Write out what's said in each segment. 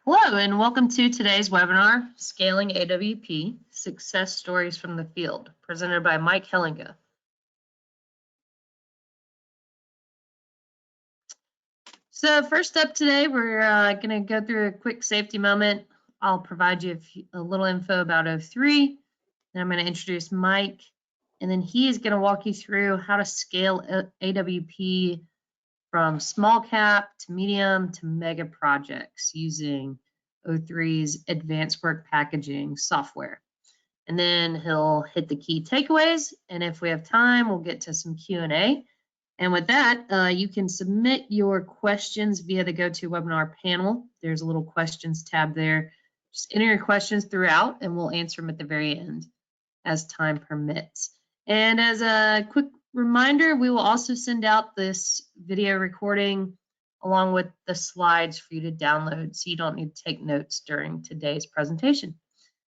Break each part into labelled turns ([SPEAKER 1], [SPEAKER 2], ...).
[SPEAKER 1] Hello, and welcome to today's webinar, Scaling AWP, Success Stories from the Field, presented by Mike Hellenga. So first up today, we're going to go through a quick safety moment. I'll provide you a little info about O3, then I'm going to introduce Mike, and then he is going to walk you through how to scale AWP from small cap to medium to mega projects using O3's advanced work packaging software. And then he'll hit the key takeaways, and if we have time, we'll get to some Q&A. And with that, you can submit your questions via the GoToWebinar panel. There's a little questions tab there. Just enter your questions throughout, and we'll answer them at the very end as time permits. And as a quick reminder, we will also send out this video recording along with the slides for you to download, so you don't need to take notes during today's presentation.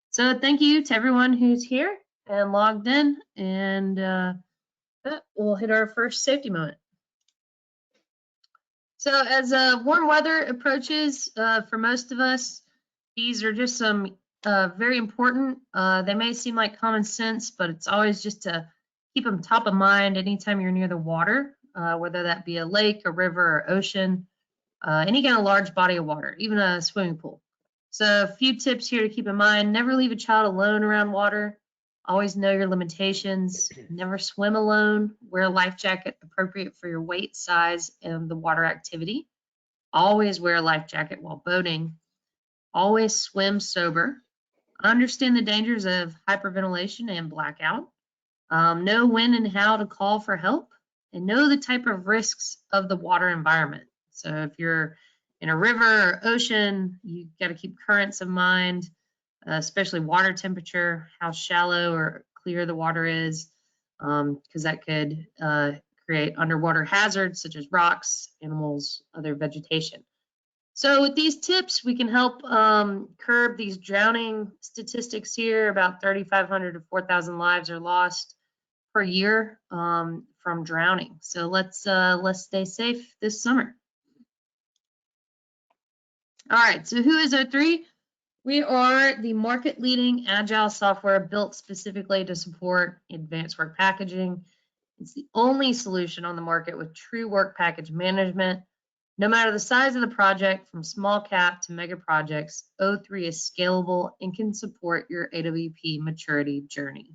[SPEAKER 1] So thank you to everyone who's here and logged in, and we'll hit our first safety moment. So as warm weather approaches, for most of us, these are just some very important. They may seem like common sense, but it's always just to keep them top of mind anytime you're near the water, whether that be a lake, a river, or ocean, any kind of large body of water, even a swimming pool. So a few tips here to keep in mind: never leave a child alone around water. Always know your limitations. Never swim alone. Wear a life jacket appropriate for your weight, size, and the water activity. Always wear a life jacket while boating. Always swim sober. Understand the dangers of hyperventilation and blackout. Know when and how to call for help, and know the type of risks of the water environment. So if you're in a river or ocean, you got to keep currents in mind, especially water temperature, how shallow or clear the water is, because that could create underwater hazards such as rocks, animals, other vegetation. So with these tips, we can help curb these drowning statistics here. About 3,500 to 4,000 lives are lost per year from drowning. So let's stay safe this summer. All right, so who is O3? We are the market-leading agile software built specifically to support advanced work packaging. It's the only solution on the market with true work package management. No matter the size of the project, from small cap to mega projects, O3 is scalable and can support your AWP maturity journey.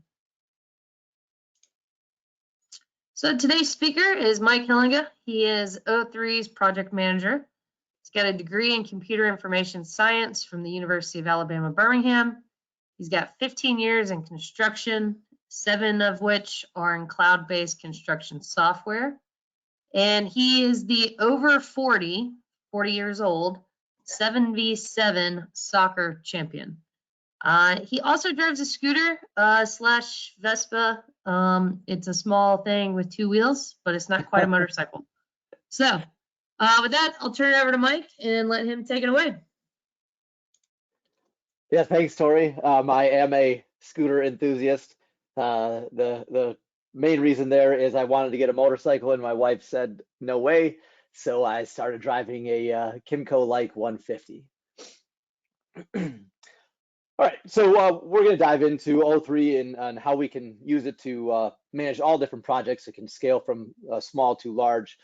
[SPEAKER 1] So today's speaker is Mike Hellenga. He is O3's project manager. He's got a degree in computer information science from the University of Alabama, Birmingham. He's got 15 years in construction, 7 of which are in cloud-based construction software. And he is the over 40 years old, 7v7 soccer champion. He also drives a scooter slash Vespa. It's a small thing with 2 wheels, but it's not quite a motorcycle. So with that, I'll turn it over to Mike and let him take it away.
[SPEAKER 2] Yeah, thanks, Tori. I am a scooter enthusiast. The main reason there is I wanted to get a motorcycle, and my wife said no way, so I started driving a Kimco Like 150. All right, so we're going to dive into O3 and how we can use it to manage all different projects. It can scale from small to large.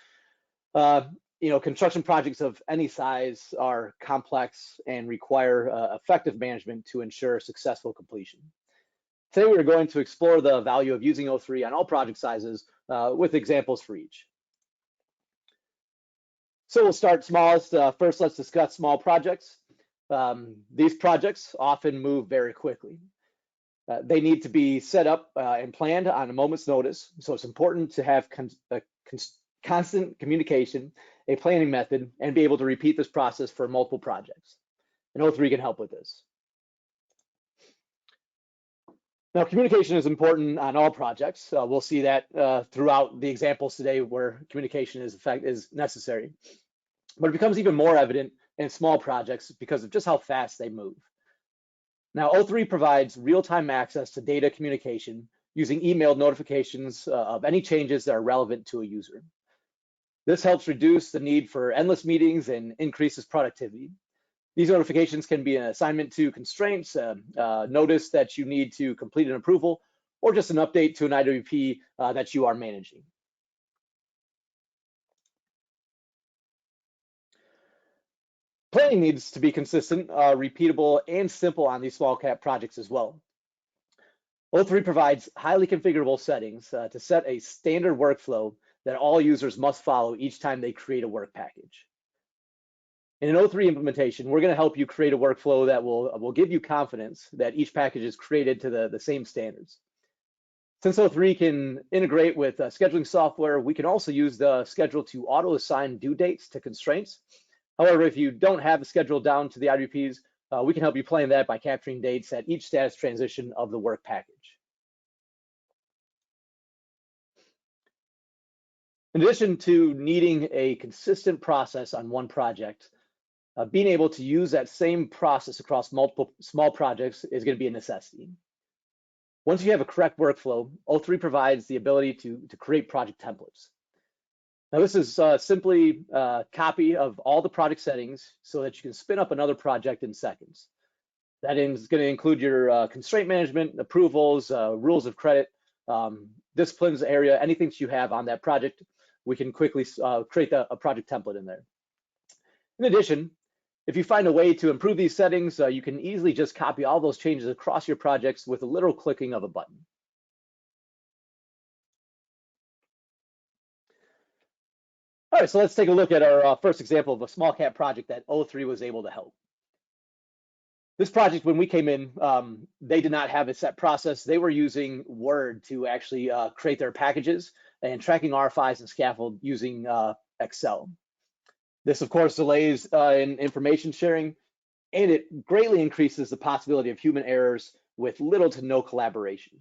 [SPEAKER 2] Construction projects of any size are complex and require effective management to ensure successful completion. Today, we're going to explore the value of using O3 on all project sizes with examples for each. So we'll start smallest. First, let's discuss small projects. These projects often move very quickly. They need to be set up and planned on a moment's notice, so it's important to have constant communication, a planning method, and be able to repeat this process for multiple projects. And O3 can help with this. Now, communication is important on all projects. We'll see that throughout the examples today where communication is necessary. But it becomes even more evident in small projects because of just how fast they move. Now, O3 provides real-time access to data communication using emailed notifications of any changes that are relevant to a user. This helps reduce the need for endless meetings and increases productivity. These notifications can be an assignment to constraints, notice that you need to complete an approval, or just an update to an IWP that you are managing. Planning needs to be consistent, repeatable, and simple on these small cap projects as well. O3 provides highly configurable settings to set a standard workflow that all users must follow each time they create a work package. In an O3 implementation, we're going to help you create a workflow that will give you confidence that each package is created to the same standards. Since O3 can integrate with scheduling software, we can also use the schedule to auto-assign due dates to constraints. However, if you don't have the schedule down to the IWPs, we can help you plan that by capturing dates at each status transition of the work package. In addition to needing a consistent process on one project, being able to use that same process across multiple small projects is going to be a necessity. Once you have a correct workflow, O3 provides the ability to create project templates. Now, this is simply a copy of all the project settings so that you can spin up another project in seconds. That is going to include your constraint management, approvals, rules of credit, disciplines area, anything that you have on that project. We can quickly create a project template in there. In addition, if you find a way to improve these settings, you can easily just copy all those changes across your projects with a little clicking of a button. All right, so let's take a look at our first example of a small cap project that O3 was able to help. This project, when we came in, they did not have a set process. They were using Word to actually create their packages and tracking RFIs and scaffold using Excel. This, of course, delays in information sharing, and it greatly increases the possibility of human errors with little to no collaboration.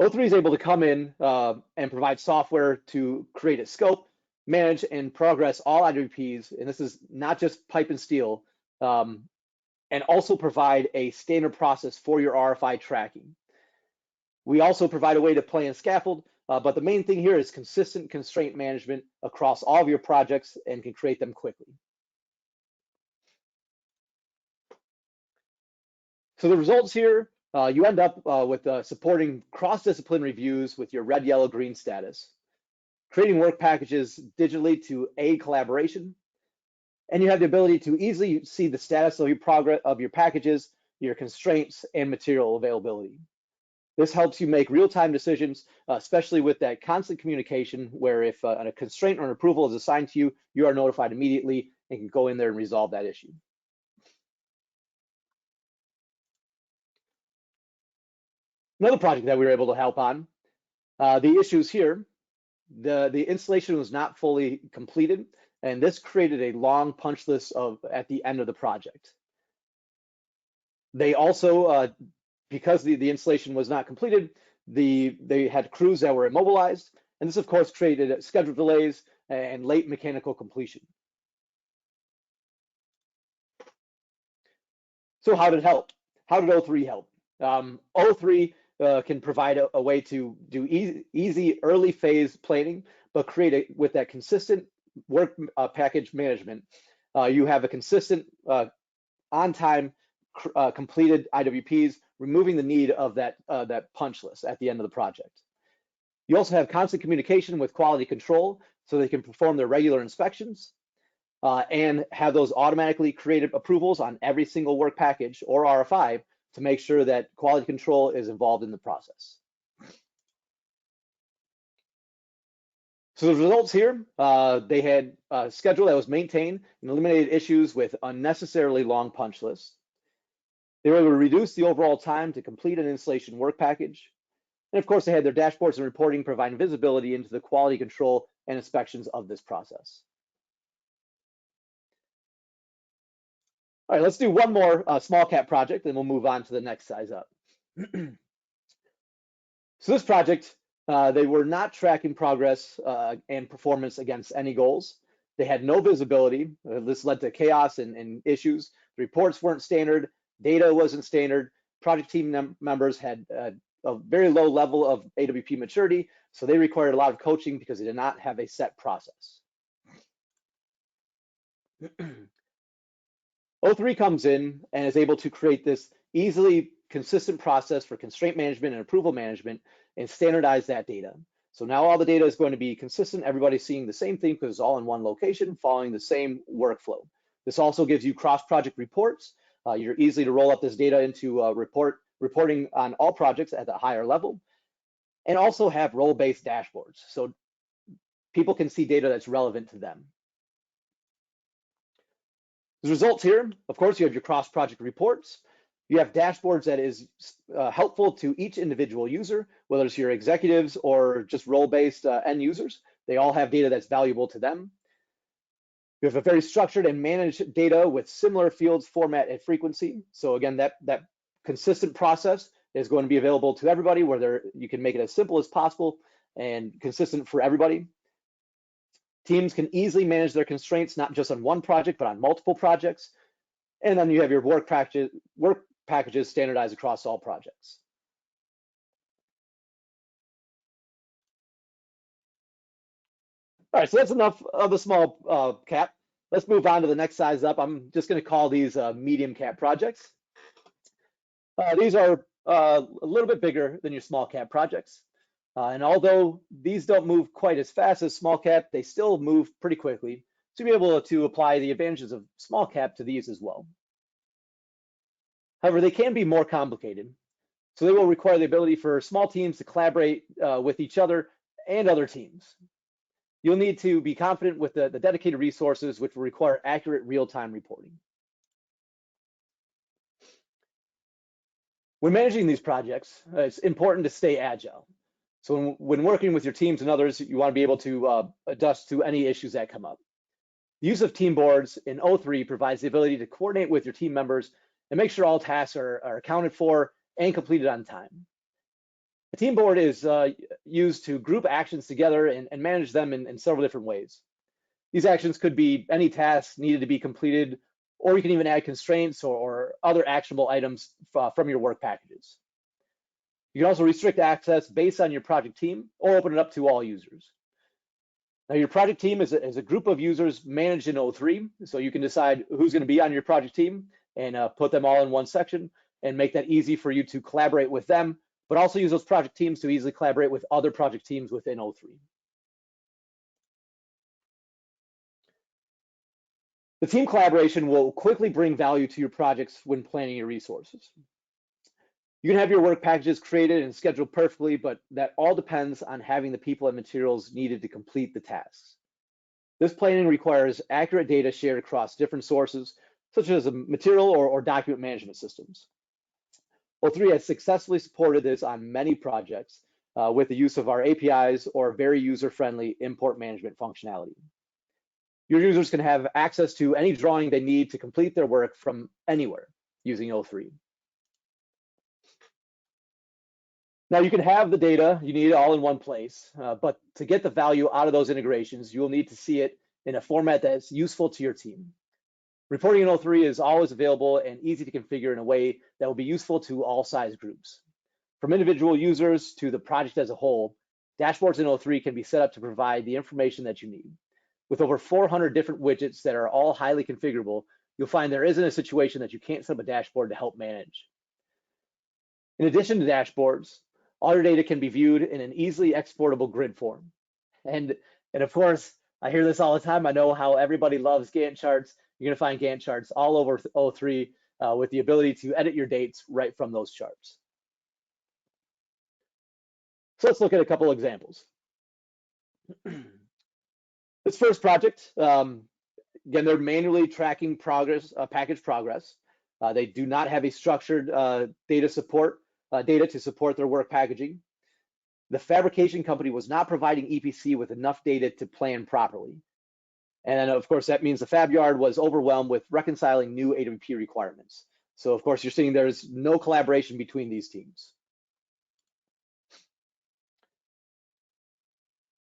[SPEAKER 2] O3 is able to come in and provide software to create a scope, manage, and progress all IWPs, and this is not just pipe and steel, and also provide a standard process for your RFI tracking. We also provide a way to plan scaffold, but the main thing here is consistent constraint management across all of your projects and can create them quickly. So the results here, you end up with supporting cross-discipline reviews with your red, yellow, green status, creating work packages digitally to aid collaboration, and you have the ability to easily see the status of your progress of your packages, your constraints, and material availability. This helps you make real-time decisions, especially with that constant communication where if a constraint or an approval is assigned to you, you are notified immediately and can go in there and resolve that issue. Another project that we were able to help on, the issues here, the installation was not fully completed, and this created a long punch list at the end of the project. They also, because the installation was not completed, they had crews that were immobilized, and this of course created schedule delays and late mechanical completion. So how did it help? How did O3 help? O3 can provide a way to do easy early phase planning, but with that consistent work package management. You have a consistent on-time completed IWPs, removing the need of that punch list at the end of the project. You also have constant communication with quality control so they can perform their regular inspections and have those automatically created approvals on every single work package or RFI to make sure that quality control is involved in the process. So the results here, they had a schedule that was maintained and eliminated issues with unnecessarily long punch lists. They were able to reduce the overall time to complete an installation work package. And of course, they had their dashboards and reporting providing visibility into the quality control and inspections of this process. All right, let's do one more small cap project, and we'll move on to the next size up. So this project, they were not tracking progress and performance against any goals. They had no visibility. This led to chaos and issues. The reports weren't standard. Data wasn't standard. Project team members had a very low level of AWP maturity, so they required a lot of coaching because they did not have a set process. O3 comes in and is able to create this easily consistent process for constraint management and approval management and standardize that data. So now all the data is going to be consistent. Everybody's seeing the same thing because it's all in one location, following the same workflow. This also gives you cross-project reports. You're easy to roll up this data into reporting on all projects at the higher level, and also have role-based dashboards. So people can see data that's relevant to them. The results here, of course, you have your cross-project reports. You have dashboards that is helpful to each individual user, whether it's your executives or just role-based end users. They all have data that's valuable to them. You have a very structured and managed data with similar fields, format, and frequency. So again, that consistent process is going to be available to everybody, where you can make it as simple as possible and consistent for everybody. Teams can easily manage their constraints, not just on one project, but on multiple projects. And then you have your work packages standardized across all projects. All right, so that's enough of a small cap. Let's move on to the next size up. I'm just going to call these medium cap projects. These are a little bit bigger than your small cap projects. And although these don't move quite as fast as small cap, they still move pretty quickly. So you'll be able to apply the advantages of small cap to these as well. However, they can be more complicated. So they will require the ability for small teams to collaborate with each other and other teams. You'll need to be confident with the dedicated resources, which will require accurate real-time reporting. When managing these projects, it's important to stay agile. So when working with your teams and others, you want to be able to adjust to any issues that come up. The use of team boards in O3 provides the ability to coordinate with your team members and make sure all tasks are accounted for and completed on time. A team board is used to group actions together and manage them in several different ways. These actions could be any tasks needed to be completed, or you can even add constraints or other actionable items from your work packages. You can also restrict access based on your project team or open it up to all users. Now, your project team is a group of users managed in O3, so you can decide who's going to be on your project team and put them all in one section and make that easy for you to collaborate with them, but also use those project teams to easily collaborate with other project teams within O3. The team collaboration will quickly bring value to your projects when planning your resources. You can have your work packages created and scheduled perfectly, but that all depends on having the people and materials needed to complete the tasks. This planning requires accurate data shared across different sources, such as material or document management systems. O3 has successfully supported this on many projects with the use of our APIs or very user-friendly import management functionality. Your users can have access to any drawing they need to complete their work from anywhere using O3. Now, you can have the data you need all in one place, but to get the value out of those integrations, you will need to see it in a format that's useful to your team. Reporting in O3 is always available and easy to configure in a way that will be useful to all size groups. From individual users to the project as a whole, dashboards in O3 can be set up to provide the information that you need. With over 400 different widgets that are all highly configurable, you'll find there isn't a situation that you can't set up a dashboard to help manage. In addition to dashboards, all your data can be viewed in an easily exportable grid form. And of course, I hear this all the time. I know how everybody loves Gantt charts. You're going to find Gantt charts all over O3 with the ability to edit your dates right from those charts. So let's look at a couple examples. This first project, again, they're manually tracking progress, package progress. They do not have a structured data to support their work packaging. The fabrication company was not providing EPC with enough data to plan properly. And then, of course, that means the fab yard was overwhelmed with reconciling new AWP requirements. So, of course, you're seeing there's no collaboration between these teams.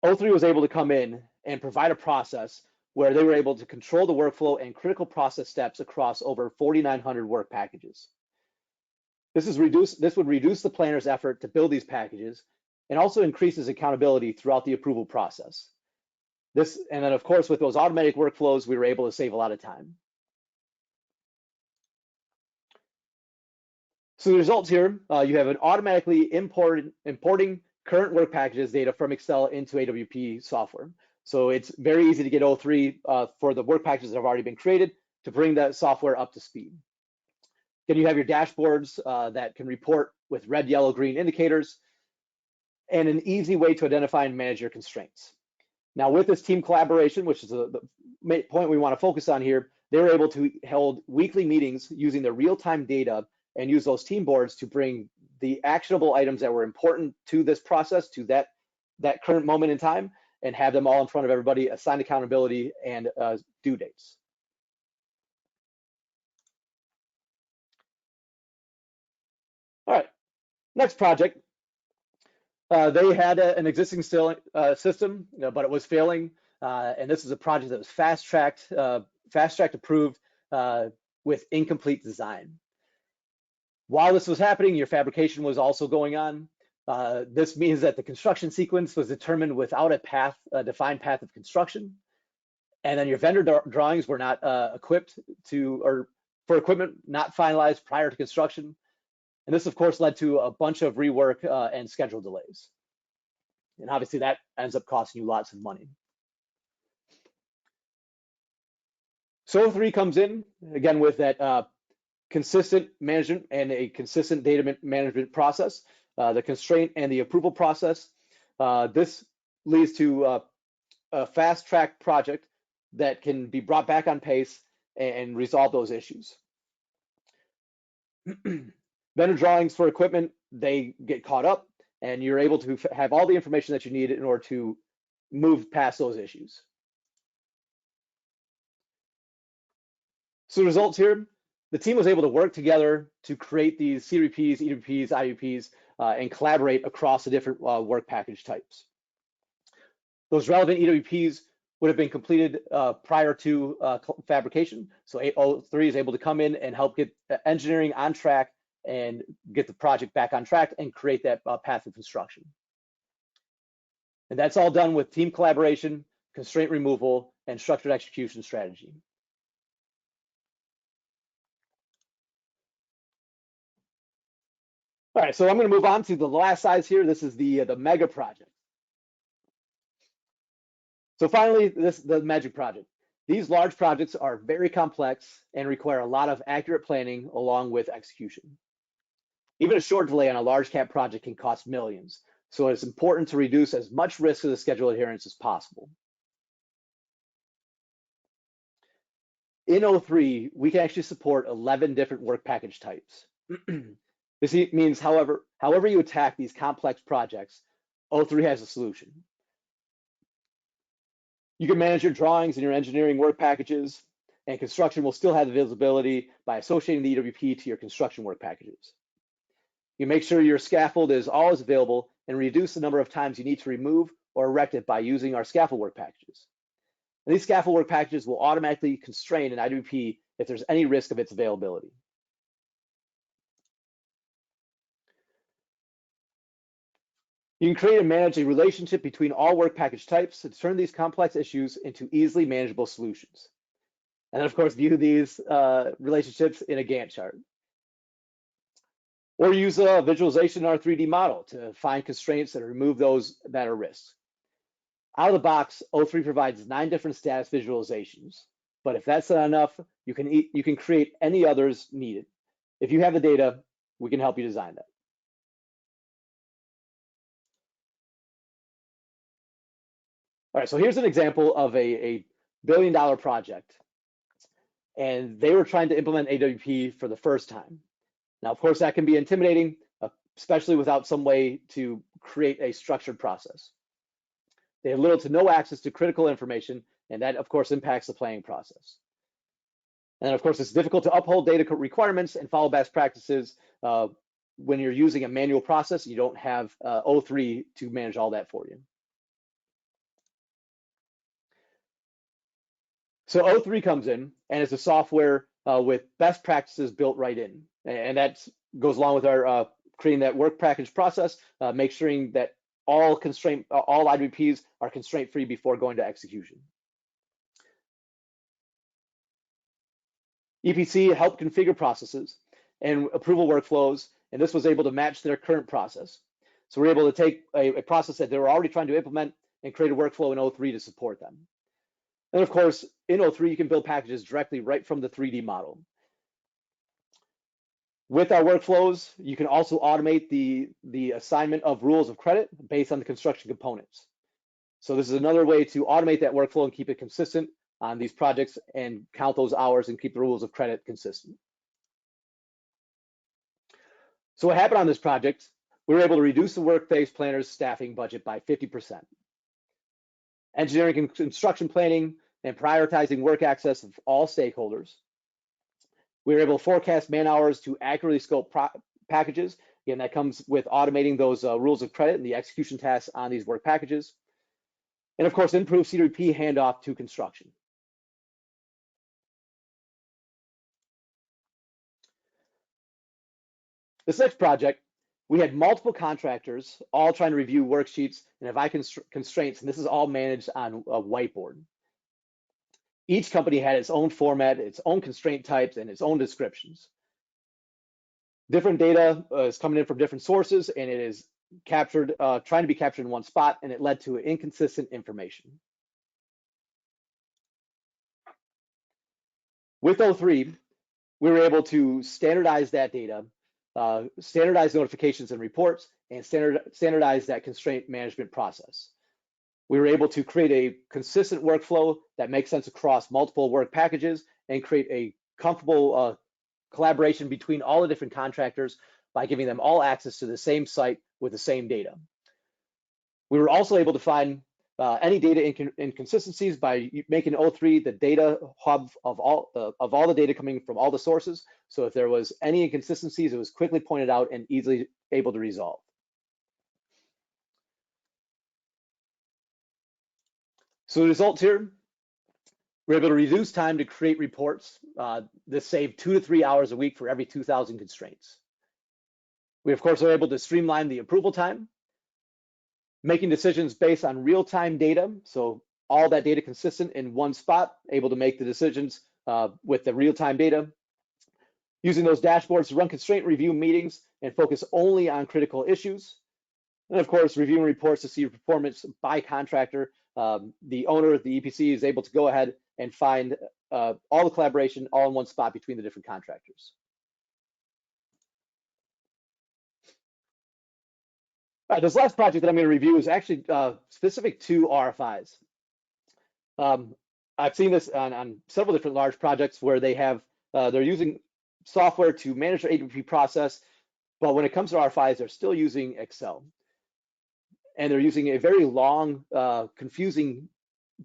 [SPEAKER 2] O3 was able to come in and provide a process where they were able to control the workflow and critical process steps across over 4,900 work packages. This would reduce the planner's effort to build these packages and also increases accountability throughout the approval process. And then of course, with those automatic workflows, we were able to save a lot of time. So the results here, you have an automatically importing current work packages data from Excel into AWP software. So it's very easy to get O3 for the work packages that have already been created to bring that software up to speed. Then you have your dashboards that can report with red, yellow, green indicators, and an easy way to identify and manage your constraints. Now with this team collaboration, which is the point we want to focus on here, they were able to hold weekly meetings using the real-time data and use those team boards to bring the actionable items that were important to this process, to that current moment in time, and have them all in front of everybody, assign accountability and due dates. All right, next project. They had an existing system, but it was failing. And this is a project that was fast-tracked approved with incomplete design. While this was happening, your fabrication was also going on. This means that the construction sequence was determined without a defined path of construction. And then your vendor drawings were not equipped for equipment not finalized prior to construction. And this, of course, led to a bunch of rework and schedule delays. And obviously that ends up costing you lots of money. So O3 comes in, again, with that consistent management and a consistent data management process, the constraint and the approval process. This leads to a fast-track project that can be brought back on pace and resolve those issues. Vendor drawings for equipment, they get caught up, and you're able to have all the information that you need in order to move past those issues. So the results here, the team was able to work together to create these CWPs, EWPs, IWPs, and collaborate across the different work package types. Those relevant EWPs would have been completed prior to fabrication. So O3 is able to come in and help get engineering on track and get the project back on track and create that path of construction. And that's all done with team collaboration, constraint removal, and structured execution strategy. All right, so I'm going to move on to the last size here. This is the mega project. So finally, the magic project. These large projects are very complex and require a lot of accurate planning along with execution. Even a short delay on a large cap project can cost millions, so it's important to reduce as much risk of the schedule adherence as possible. In O3, we can actually support 11 different work package types. This means, however you attack these complex projects, O3 has a solution. You can manage your drawings and your engineering work packages, and construction will still have the visibility by associating the EWP to your construction work packages. You make sure your scaffold is always available and reduce the number of times you need to remove or erect it by using our scaffold work packages. And these scaffold work packages will automatically constrain an IWP if there's any risk of its availability. You can create and manage a relationship between all work package types to turn these complex issues into easily manageable solutions. And then, of course, view these relationships in a Gantt chart. Or use a visualization in our 3D model to find constraints and remove those that are risks. Out of the box, O3 provides 9 different status visualizations. But if that's not enough, you can create any others needed. If you have the data, we can help you design that. All right, so here's an example of a billion-dollar project. And they were trying to implement AWP for the first time. Now, of course, that can be intimidating, especially without some way to create a structured process. They have little to no access to critical information, and that, of course, impacts the planning process. And of course, it's difficult to uphold data requirements and follow best practices when you're using a manual process. You don't have O3 to manage all that for you. So O3 comes in, and it's a software with best practices built right in. And that goes along with our creating that work package process, make sure that all IWPs are constraint-free before going to execution. EPC helped configure processes and approval workflows, and this was able to match their current process. So we're able to take a process that they were already trying to implement and create a workflow in O3 to support them. And of course, in O3, you can build packages directly right from the 3D model. With our workflows, you can also automate the assignment of rules of credit based on the construction components. So this is another way to automate that workflow and keep it consistent on these projects and count those hours and keep the rules of credit consistent. So what happened on this project, we were able to reduce the workplace planner's staffing budget by 50%. Engineering and construction planning and prioritizing work access of all stakeholders. We were able to forecast man hours to accurately scope packages. Again, that comes with automating those rules of credit and the execution tasks on these work packages. And of course, improve CWP handoff to construction. This next project, we had multiple contractors all trying to review worksheets and have constraints, and this is all managed on a whiteboard. Each company had its own format, its own constraint types, and its own descriptions. Different data is coming in from different sources, and it is captured, trying to be captured in one spot, and it led to inconsistent information. With O3, we were able to standardize that data, standardize notifications and reports, and standardize that constraint management process. We were able to create a consistent workflow that makes sense across multiple work packages and create a comfortable collaboration between all the different contractors by giving them all access to the same site with the same data. We were also able to find any data inconsistencies by making O3 the data hub of all the data coming from all the sources. So if there was any inconsistencies, it was quickly pointed out and easily able to resolve. So the results here, we're able to reduce time to create reports. This saved 2 to 3 hours a week for every 2,000 constraints. We, of course, are able to streamline the approval time, making decisions based on real-time data. So all that data consistent in one spot, able to make the decisions with the real-time data. Using those dashboards to run constraint review meetings and focus only on critical issues. And of course, reviewing reports to see performance by contractor. The owner of the EPC is able to go ahead and find all the collaboration all in one spot between the different contractors. All right, this last project that I'm going to review is actually specific to RFIs. I've seen this on several different large projects where they have they're using software to manage their AWP process, but when it comes to RFIs, they're still using Excel. And they're using a very long, confusing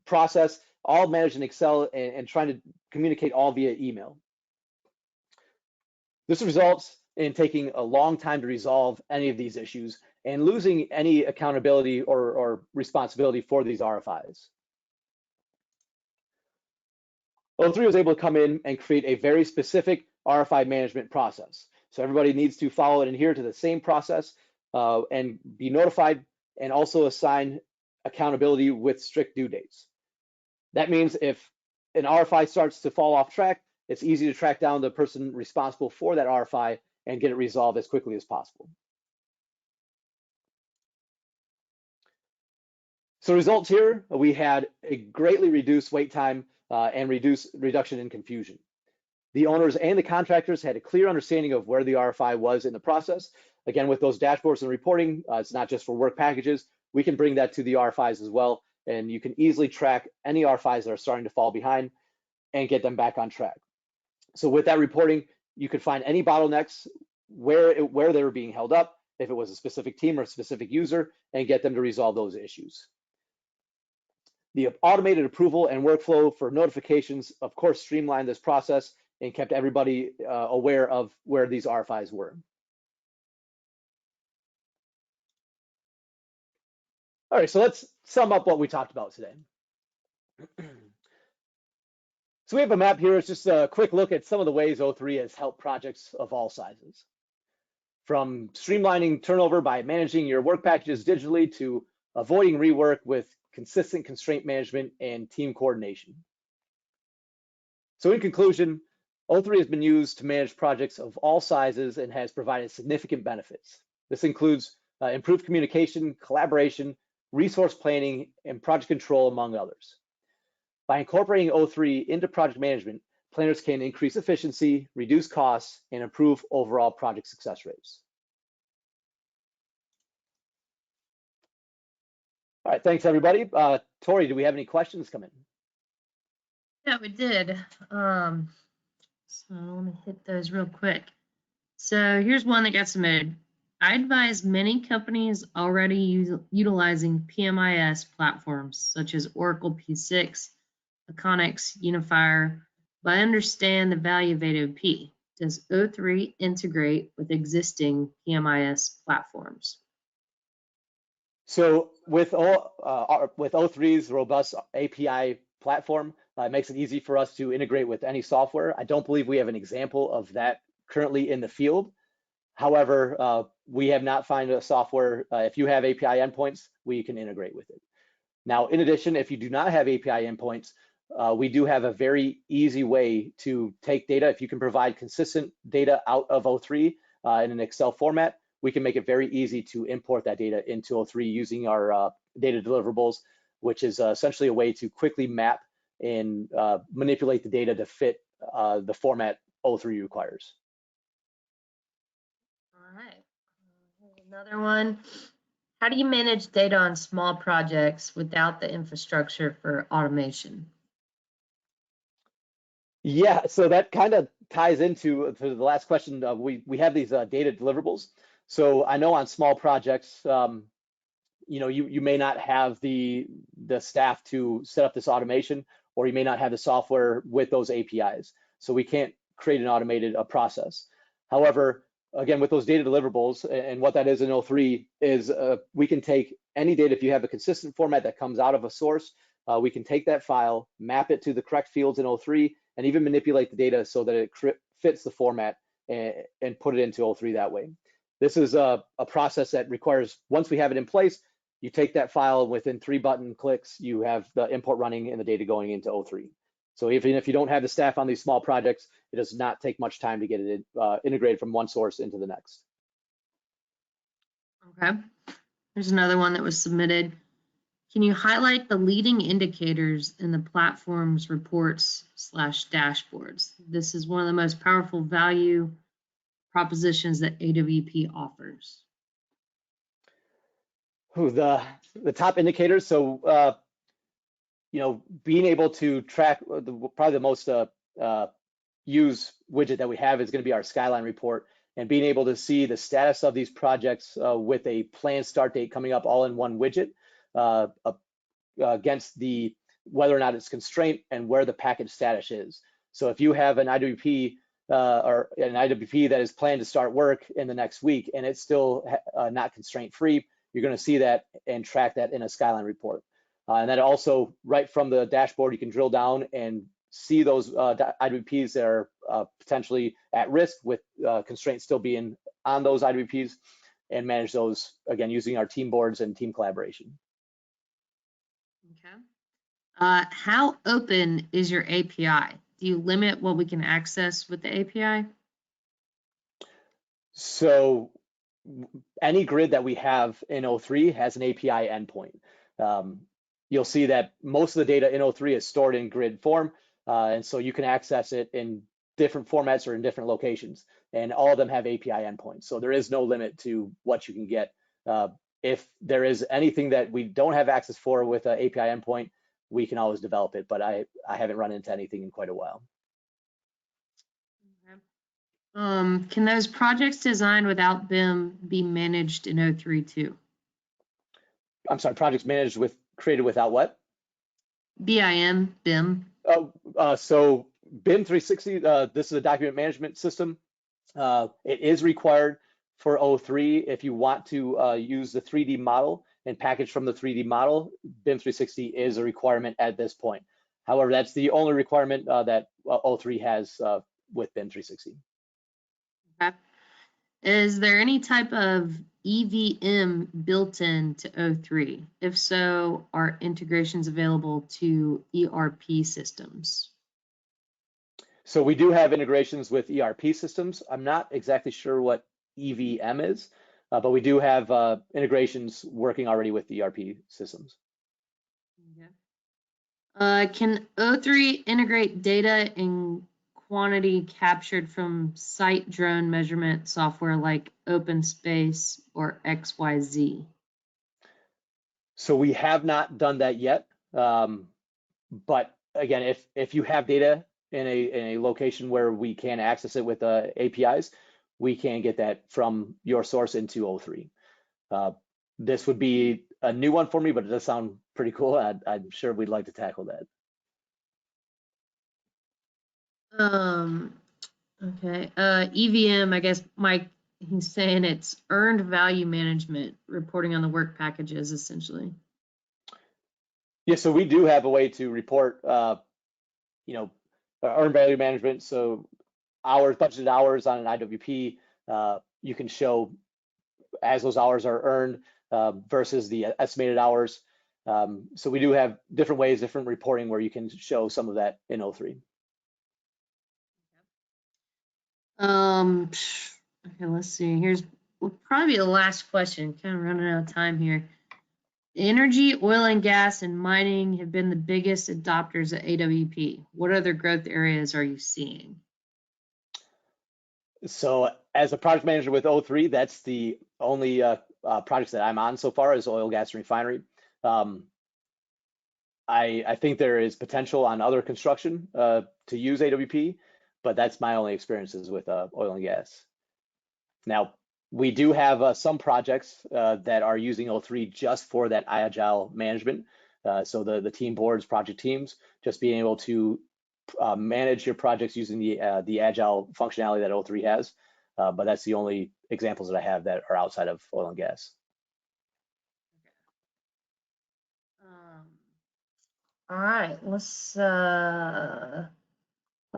[SPEAKER 2] process, all managed in Excel and trying to communicate all via email. This results in taking a long time to resolve any of these issues and losing any accountability or responsibility for these RFIs. O3 was able to come in and create a very specific RFI management process. So everybody needs to follow and adhere to the same process and be notified, and also assign accountability with strict due dates. That means if an RFI starts to fall off track, it's easy to track down the person responsible for that RFI and get it resolved as quickly as possible. So results here, we had a greatly reduced wait time and reduction in confusion. The owners and the contractors had a clear understanding of where the RFI was in the process. Again, with those dashboards and reporting, it's not just for work packages. We can bring that to the RFIs as well, and you can easily track any RFIs that are starting to fall behind and get them back on track. So with that reporting, you could find any bottlenecks, where they were being held up, if it was a specific team or a specific user, and get them to resolve those issues. The automated approval and workflow for notifications, of course, streamlined this process and kept everybody aware of where these RFIs were. All right, so let's sum up what we talked about today. So we have a map here. It's just a quick look at some of the ways O3 has helped projects of all sizes. from streamlining turnover by managing your work packages digitally to avoiding rework with consistent constraint management and team coordination. So in conclusion, O3 has been used to manage projects of all sizes and has provided significant benefits. This includes improved communication, collaboration, resource planning, and project control, among others. By incorporating O3 into project management, planners can increase efficiency, reduce costs, and improve overall project success rates. All right, thanks everybody. Tori, do we have any questions come in?
[SPEAKER 1] Yeah, we did. So let me hit those real quick. So here's one that got submitted. I advise many companies already utilizing PMIS platforms such as Oracle P6, Iconics, Unifier, but I understand the value of AWP. Does O3 integrate with existing PMIS platforms?
[SPEAKER 2] So with O3's robust API platform, it makes it easy for us to integrate with any software. I don't believe we have an example of that currently in the field. However, we have not found a software, if you have API endpoints, we can integrate with it. Now, in addition, if you do not have API endpoints, we do have a very easy way to take data. If you can provide consistent data out of O3 in an Excel format, we can make it very easy to import that data into O3 using our data deliverables, which is essentially a way to quickly map and manipulate the data to fit the format O3 requires.
[SPEAKER 1] All right, here's another one. How do you manage data on small projects without the infrastructure for automation?
[SPEAKER 2] Yeah, so that kind of ties into the last question. We have these data deliverables. So I know on small projects, you know, you may not have the staff to set up this automation, or you may not have the software with those APIs. So we can't create an automated process. However, again, with those data deliverables, and what that is in O3 is we can take any data. If you have a consistent format that comes out of a source, we can take that file, map it to the correct fields in O3, and even manipulate the data so that it fits the format and put it into O3 that way. This is a process that requires, once we have it in place, you take that file, within 3 button clicks, you have the import running and the data going into O3. So even if you don't have the staff on these small projects, it does not take much time to get it integrated from one source into the next.
[SPEAKER 1] Okay, here's another one that was submitted. Can you highlight the leading indicators in the platform's reports / dashboards? This is one of the most powerful value propositions that AWP offers.
[SPEAKER 2] The top indicators. So you know, being able to track probably the most used widget that we have is going to be our Skyline report, and being able to see the status of these projects with a planned start date coming up all in one widget against the whether or not it's constraint and where the package status is. So if you have an IWP or an IWP that is planned to start work in the next week and it's still not constraint free, you're going to see that and track that in a Skyline report. And then also right from the dashboard, you can drill down and see those IWPs that are potentially at risk with constraints still being on those IWPs, and manage those, again, using our team boards and team collaboration.
[SPEAKER 1] Okay. How open is your API? Do you limit what we can access with the API?
[SPEAKER 2] So any grid that we have in O3 has an API endpoint. You'll see that most of the data in O3 is stored in grid form, and so you can access it in different formats or in different locations, and all of them have API endpoints. So there is no limit to what you can get. If there is anything that we don't have access for with an API endpoint, we can always develop it, but I haven't run into anything in quite a while.
[SPEAKER 1] Okay. Can those projects designed without BIM be managed in O3 too? I'm
[SPEAKER 2] sorry, projects managed with created without what?
[SPEAKER 1] BIM.
[SPEAKER 2] So BIM 360, this is a document management system. It is required for O3 if you want to use the 3D model and package from the 3D model. BIM 360 is a requirement at this point. However, that's the only requirement that O3 has with BIM 360.
[SPEAKER 1] Okay. Is there any type of EVM built in to O3? If so, are integrations available to ERP systems?
[SPEAKER 2] So we do have integrations with ERP systems. I'm not exactly sure what EVM is, but we do have integrations working already with ERP systems.
[SPEAKER 1] Okay. Can O3 integrate data and quantity captured from site drone measurement software like OpenSpace or XYZ?
[SPEAKER 2] So we have not done that yet. But again, if you have data in a location where we can access it with APIs, we can get that from your source into O3. This would be a new one for me, but it does sound pretty cool. I'm sure we'd like to tackle that.
[SPEAKER 1] Okay. EVM, I guess Mike, he's saying it's earned value management, reporting on the work packages, essentially.
[SPEAKER 2] Yeah, so we do have a way to report, earned value management. So budgeted hours on an IWP, you can show as those hours are earned versus the estimated hours. So we do have different ways, different reporting where you can show some of that in O3.
[SPEAKER 1] Okay, let's see. Here's probably the last question. Kind of running out of time here. Energy, oil and gas, and mining have been the biggest adopters of AWP. What other growth areas are you seeing?
[SPEAKER 2] So as a project manager with O3, that's the only projects that I'm on so far is oil, gas, and refinery. I think there is potential on other construction to use AWP, but that's my only experiences with oil and gas. Now, we do have some projects that are using O3 just for that agile management. So the team boards, project teams, just being able to manage your projects using the agile functionality that O3 has. But that's the only examples that I have that are outside of oil and gas.
[SPEAKER 1] All right, let's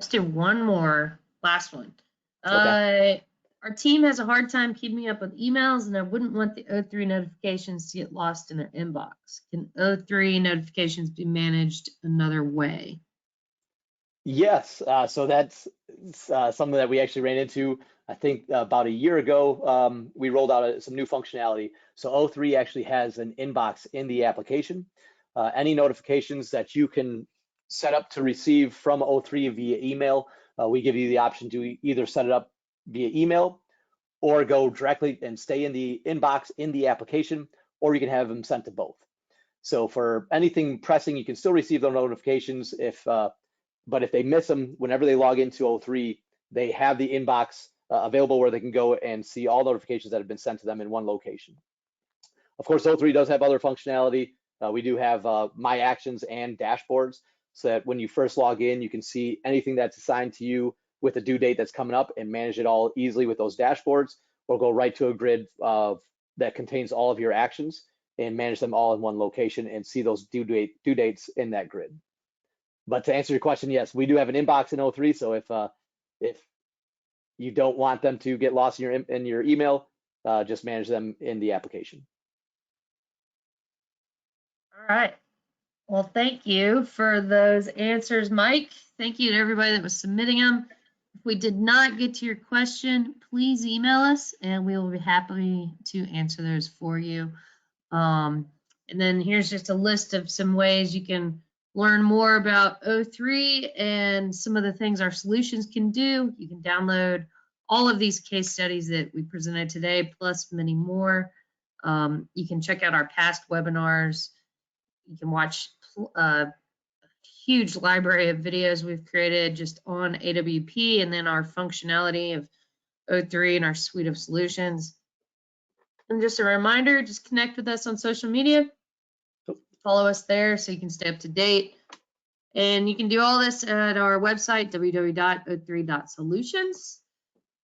[SPEAKER 1] do one more, last one.
[SPEAKER 2] Okay.
[SPEAKER 1] Our team has a hard time keeping up with emails, and I wouldn't want the O3 notifications to get lost in their inbox. Can O3 notifications be managed another way?
[SPEAKER 2] Yes, so that's something that we actually ran into, I think about a year ago. We rolled out some new functionality. So O3 actually has an inbox in the application. Any notifications that you can set up to receive from O3 via email, we give you the option to either set it up via email or go directly and stay in the inbox in the application, or you can have them sent to both. So for anything pressing, you can still receive those notifications but if they miss them, whenever they log into O3, they have the inbox available where they can go and see all notifications that have been sent to them in one location. Of course, O3 does have other functionality. We do have My Actions and dashboards, so that when you first log in, you can see anything that's assigned to you with a due date that's coming up and manage it all easily with those dashboards, or go right to a grid that contains all of your actions and manage them all in one location and see those due dates in that grid. But to answer your question, yes, we do have an inbox in O3. So if you don't want them to get lost in your email, just manage them in the application.
[SPEAKER 1] All right. Well, thank you for those answers, Mike. Thank you to everybody that was submitting them. If we did not get to your question, please email us and we will be happy to answer those for you. And then here's just a list of some ways you can learn more about O3 and some of the things our solutions can do. You can download all of these case studies that we presented today, plus many more. You can check out our past webinars. You can watch a huge library of videos we've created just on AWP and then our functionality of O3 and our suite of solutions. And just a reminder, just connect with us on social media. Follow us there so you can stay up to date. And you can do all this at our website, www.o3.solutions.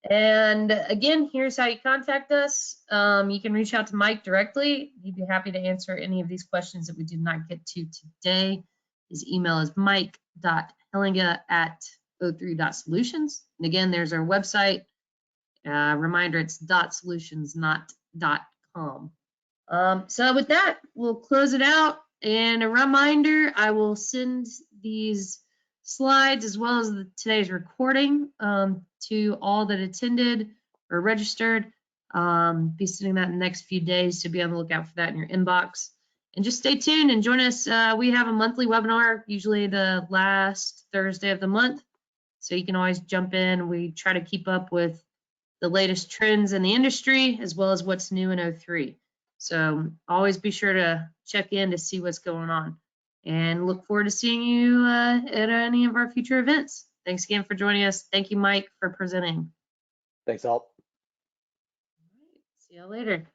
[SPEAKER 1] And again, here's how you contact us. You can reach out to Mike directly. He'd be happy to answer any of these questions that we did not get to today. His email is mike.hellenga@o3.solutions. And again, there's our website. Reminder, it's .solutions, not .com. So with that, we'll close it out. And a reminder, I will send these slides as well as today's recording to all that attended or registered. Be sending that in the next few days, so be on the lookout for that in your inbox. And just stay tuned and join us. We have a monthly webinar, usually the last Thursday of the month. So you can always jump in. We try to keep up with the latest trends in the industry as well as what's new in 03. So always be sure to check in to see what's going on. And look forward to seeing you at any of our future events. Thanks again for joining us. Thank you, Mike, for presenting.
[SPEAKER 2] Thanks, Alt.
[SPEAKER 1] See you later.